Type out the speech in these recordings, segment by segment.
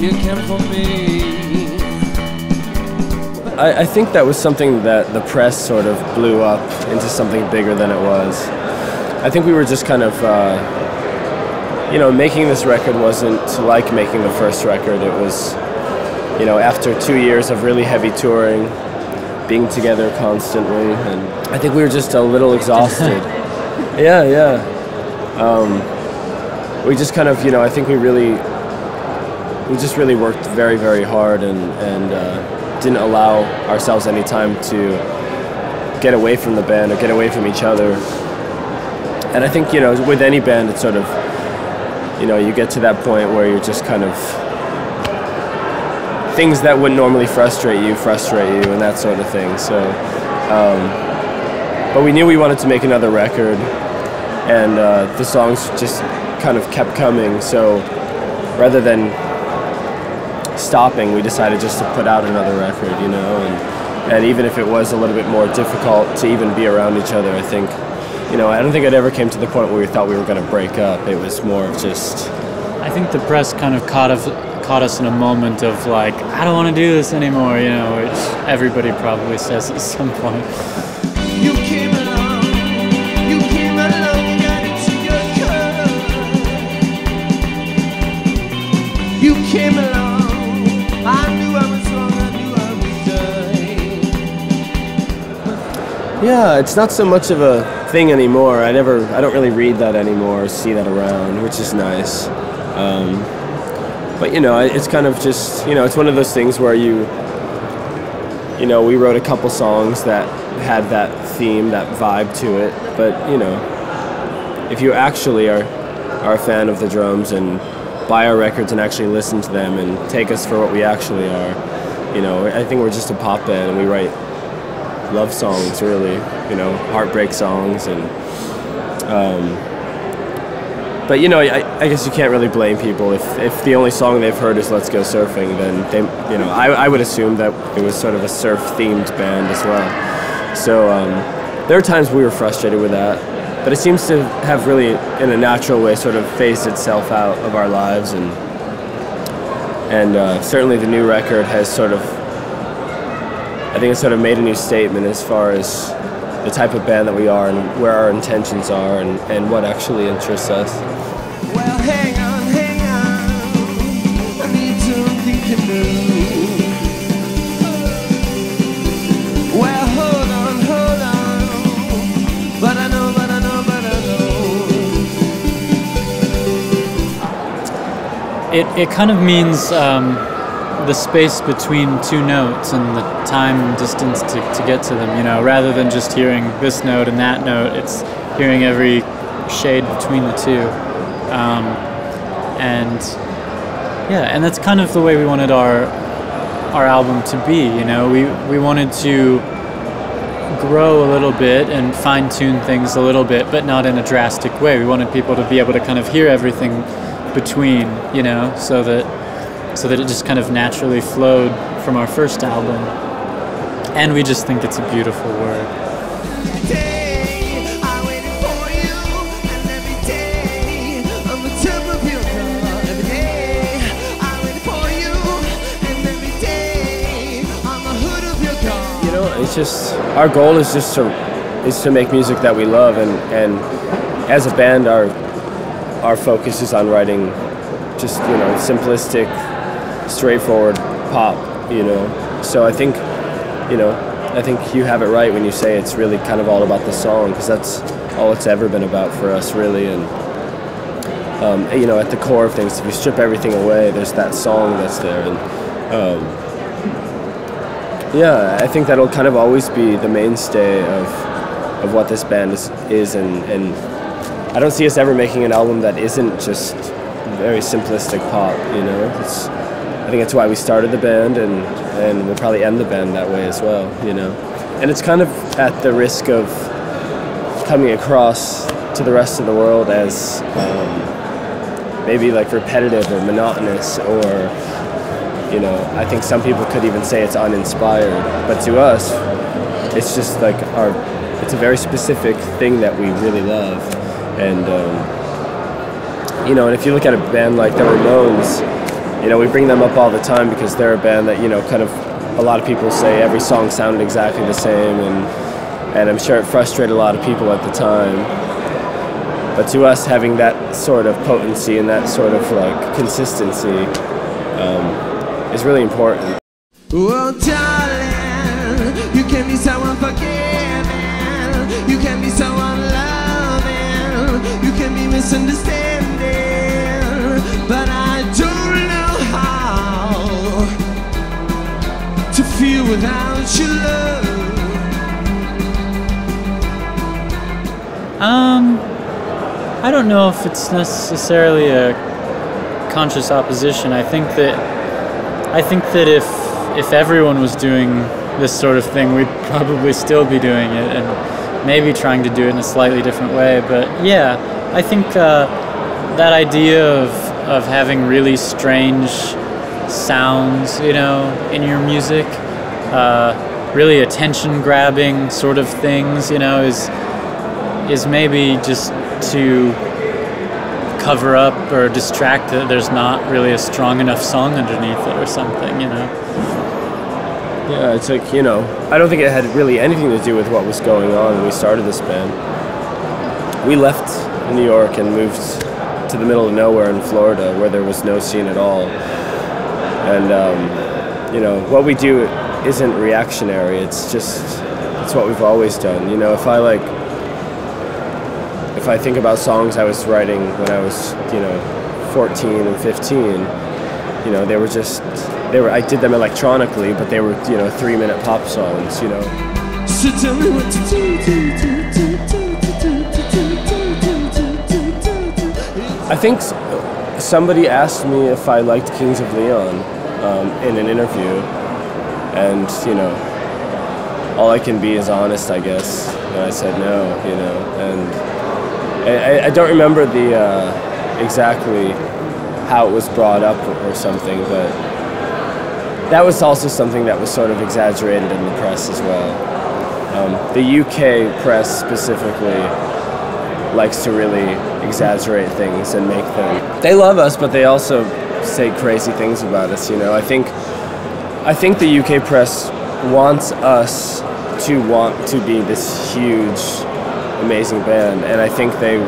you came for me. I think that was something that the press sort of blew up into something bigger than it was. I think we were just kind of, you know, making this record wasn't like making the first record. It was, you know, after 2 years of really heavy touring, being together constantly, and I think we were just a little exhausted. Yeah. We just kind of, you know, I think we just really worked very, very hard and didn't allow ourselves any time to get away from the band or get away from each other. And I think, you know, with any band, it's sort of, you know, you get to that point where you're just kind of, things that wouldn't normally frustrate you, and that sort of thing. So, but we knew we wanted to make another record, and the songs just kind of kept coming. So rather than stopping, we decided just to put out another record, you know, and even if it was a little bit more difficult to even be around each other, I think, you know, I don't think it ever came to the point where we thought we were going to break up. It was more of just... I think the press kind of caught us in a moment of like, I don't want to do this anymore, you know, which everybody probably says at some point. You came along, got into your car. You came along, I knew I was wrong, I knew I would die. Yeah, it's not so much of a thing anymore. I don't really read that anymore, or see that around, which is nice. But, you know, it's kind of just, you know, it's one of those things where you know, we wrote a couple songs that had that theme, that vibe to it. But, you know, if you actually are a fan of the drums and buy our records and actually listen to them and take us for what we actually are, you know, I think we're just a pop band and we write love songs, really, you know, heartbreak songs. And but, you know, I guess you can't really blame people if the only song they've heard is Let's Go Surfing, then they, you know, I would assume that it was sort of a surf-themed band as well. So there are times we were frustrated with that, but it seems to have really, in a natural way, sort of phased itself out of our lives, and certainly the new record has sort of, I think it's sort of made a new statement as far as the type of band that we are and where our intentions are and what actually interests us. Well, hang on, I need to think it through. Well, hold on, but I know. It kind of means the space between two notes and the time and distance to get to them, you know, rather than just hearing this note and that note, it's hearing every shade between the two. And that's kind of the way we wanted our album to be, you know. We wanted to grow a little bit and fine-tune things a little bit, but not in a drastic way. We wanted people to be able to kind of hear everything between, you know, so that it just kind of naturally flowed from our first album. And we just think it's a beautiful word. You know, it's just, our goal is just to make music that we love, and as a band, our focus is on writing just, you know, simplistic, straightforward pop, you know. So I think you have it right when you say it's really kind of all about the song, because that's all it's ever been about for us, really. And you know, at the core of things, if you strip everything away, there's that song that's there. And yeah, I think that'll kind of always be the mainstay of what this band is, and I don't see us ever making an album that isn't just very simplistic pop, you know. I think that's why we started the band, and we'll probably end the band that way as well, you know. And it's kind of at the risk of coming across to the rest of the world as maybe like repetitive or monotonous, or, you know, I think some people could even say it's uninspired. But to us, it's just like it's a very specific thing that we really love. And you know, and if you look at a band like the Ramones, You know, we bring them up all the time because they're a band that, you know, kind of a lot of people say every song sounded exactly the same, and I'm sure it frustrated a lot of people at the time. But to us, having that sort of potency and that sort of like consistency is really important. Oh, darling, you can be so unforgiving, you can be so unloving, you can be misunderstanding, but I don't know how to feel without your love. I don't know if it's necessarily a conscious opposition. I think that if everyone was doing this sort of thing, we'd probably still be doing it, and maybe trying to do it in a slightly different way. But yeah, I think that idea of having really strange sounds, you know, in your music, really attention-grabbing sort of things, you know, is maybe just to cover up or distract that there's not really a strong enough song underneath it or something, you know. Yeah, it's like, you know, I don't think it had really anything to do with what was going on when we started this band. We left New York and moved to the middle of nowhere in Florida where there was no scene at all. And, you know, what we do isn't reactionary, it's what we've always done. You know, if I think about songs I was writing when I was, you know, 14 and 15, you know, I did them electronically, but they were, you know, 3-minute pop songs, you know. So tell me what to do. I think somebody asked me if I liked Kings of Leon in an interview, and, you know, all I can be is honest, I guess. And I said no, you know, and I don't remember exactly how it was brought up or something, but that was also something that was sort of exaggerated in the press as well. The UK press specifically likes to really exaggerate things and make them. They love us, but they also say crazy things about us. You know, I think the UK press wants us to want to be this huge, amazing band, and I think they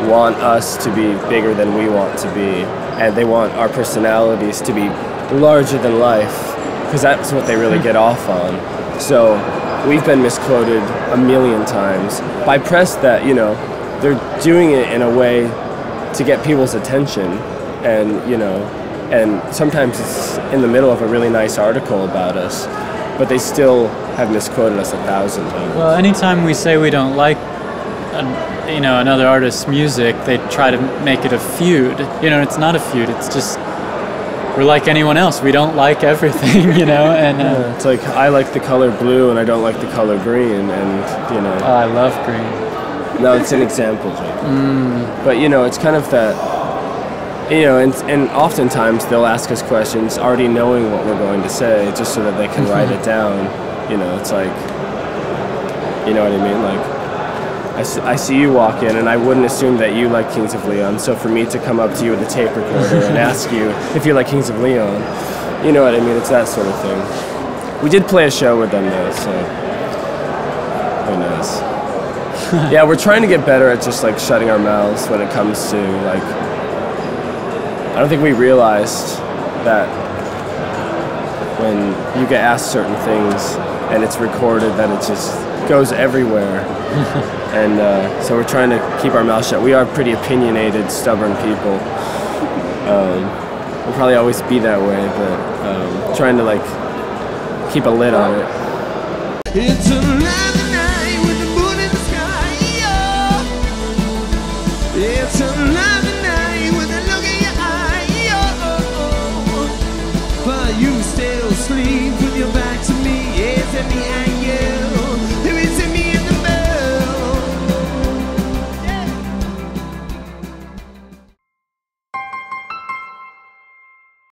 want us to be bigger than we want to be, and they want our personalities to be larger than life, because that's what they really get off on. So we've been misquoted a million times by press that, you know, they're doing it in a way to get people's attention, and, you know, and sometimes it's in the middle of a really nice article about us, but they still have misquoted us 1,000 times. Well, anytime we say we don't like, you know, another artist's music, they try to make it a feud. You know, it's not a feud. It's just we're like anyone else. We don't like everything, you know. And yeah, it's like I like the color blue and I don't like the color green, and you know. Oh, I love green. No, it's an example, Jake. But you know, it's kind of that. You know, and oftentimes they'll ask us questions already knowing what we're going to say, just so that they can write it down. You know, it's like, you know what I mean? Like, I see you walk in, and I wouldn't assume that you like Kings of Leon. So for me to come up to you with a tape recorder and ask you if you like Kings of Leon, you know what I mean? It's that sort of thing. We did play a show with them though, so who knows? Yeah, we're trying to get better at just like shutting our mouths when it comes to like. I don't think we realized that when you get asked certain things and it's recorded, that it just goes everywhere. And so we're trying to keep our mouth shut. We are pretty opinionated, stubborn people. We'll probably always be that way, but trying to like keep a lid on it. It's another night with the moon in the sky. Oh. It's another night with a look in your eye. Oh. But you still sleep with your back to me. It's in the